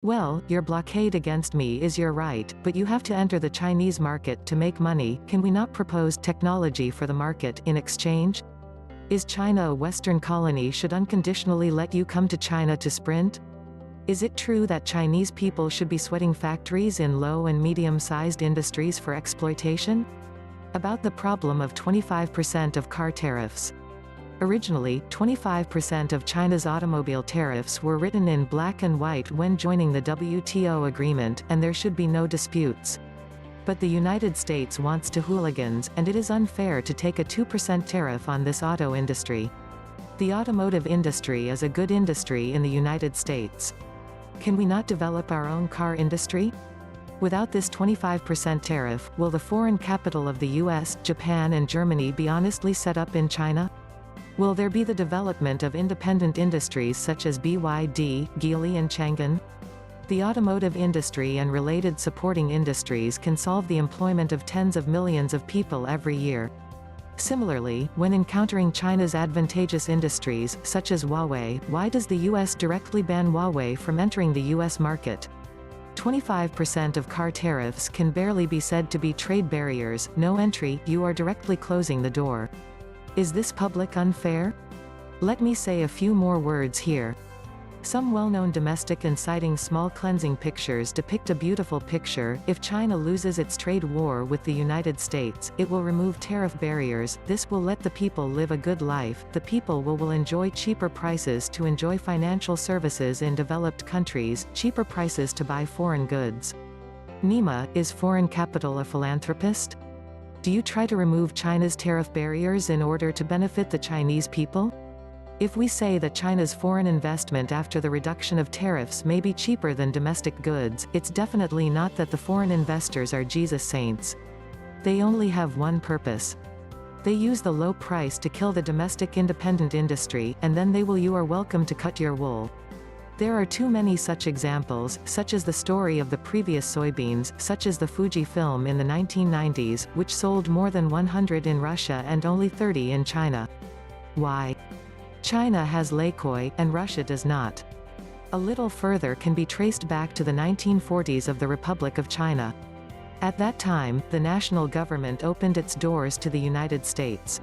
Well, your blockade against me is your right, but you have to enter the Chinese market to make money. Can we not propose technology for the market in exchange? Is China a Western colony should unconditionally let you come to China to sprint? Is it true that Chinese people should be sweating factories in low and medium-sized industries for exploitation? About the problem of 25% of car tariffs. Originally, 25% of China's automobile tariffs were written in black and white when joining the WTO agreement, and there should be no disputes. But the United States wants to hooligans, and it is unfair to take a 2% tariff on this auto industry. The automotive industry is a good industry in the United States. Can we not develop our own car industry? Without this 25% tariff, will the foreign capital of the US, Japan and Germany be honestly set up in China? Will there be the development of independent industries such as BYD, Geely and Changan? The automotive industry and related supporting industries can solve the employment of tens of millions of people every year. Similarly, when encountering China's advantageous industries, such as Huawei, why does the US directly ban Huawei from entering the US market? 25% of car tariffs can barely be said to be trade barriers. No entry, you are directly closing the door. Is this public unfair? Let me say a few more words here. Some well-known domestic inciting small cleansing pictures depict a beautiful picture. If China loses its trade war with the United States, it will remove tariff barriers. This will let the people live a good life. The people will enjoy cheaper prices to enjoy financial services in developed countries, cheaper prices to buy foreign goods. Nima, is foreign capital a philanthropist? Do you try to remove China's tariff barriers in order to benefit the Chinese people? If we say that China's foreign investment after the reduction of tariffs may be cheaper than domestic goods, it's definitely not that the foreign investors are Jesus saints. They only have one purpose. They use the low price to kill the domestic independent industry, and then you are welcome to cut your wool. There are too many such examples, such as the story of the previous soybeans, such as the Fuji film in the 1990s, which sold more than 100 in Russia and only 30 in China. Why? China has Leikoi, and Russia does not. A little further can be traced back to the 1940s of the Republic of China. At that time, the national government opened its doors to the United States.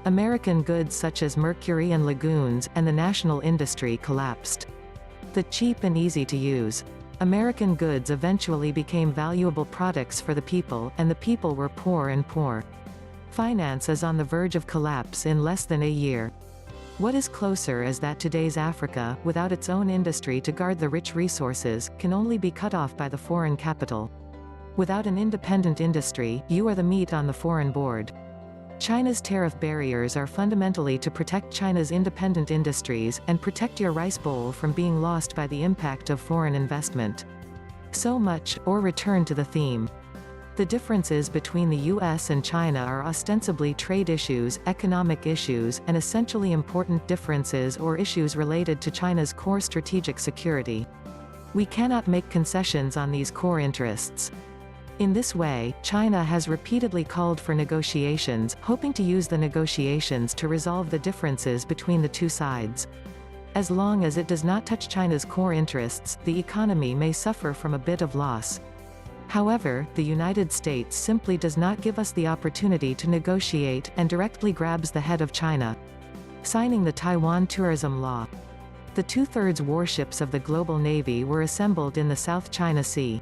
American goods such as mercury and lagoons, and the national industry collapsed. The cheap and easy to use American goods eventually became valuable products for the people, and the people were poor and poor. Finance is on the verge of collapse in less than a year. What is closer is that today's Africa, without its own industry to guard the rich resources, can only be cut off by the foreign capital. Without an independent industry, you are the meat on the foreign board. China's tariff barriers are fundamentally to protect China's independent industries, and protect your rice bowl from being lost by the impact of foreign investment. So much, or return to the theme. The differences between the US and China are ostensibly trade issues, economic issues, and essentially important differences or issues related to China's core strategic security. We cannot make concessions on these core interests. In this way, China has repeatedly called for negotiations, hoping to use the negotiations to resolve the differences between the two sides. As long as it does not touch China's core interests, the economy may suffer from a bit of loss. However, the United States simply does not give us the opportunity to negotiate, and directly grabs the head of China. Signing the Taiwan Tourism Law. The 2/3 warships of the global navy were assembled in the South China Sea.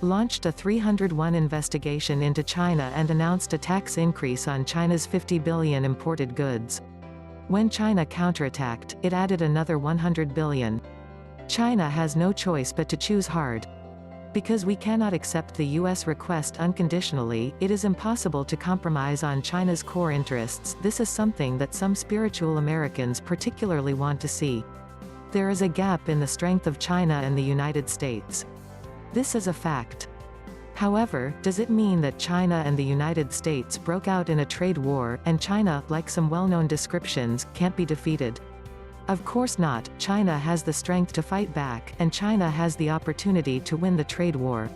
Launched a 301 investigation into China and announced a tax increase on China's 50 billion imported goods. When China counterattacked, it added another 100 billion. China has no choice but to choose hard. Because we cannot accept the US request unconditionally, it is impossible to compromise on China's core interests. This is something that some spiritual Americans particularly want to see. There is a gap in the strength of China and the United States. This is a fact. However, does it mean that China and the United States broke out in a trade war, and China, like some well-known descriptions, can't be defeated? Of course not. China has the strength to fight back, and China has the opportunity to win the trade war.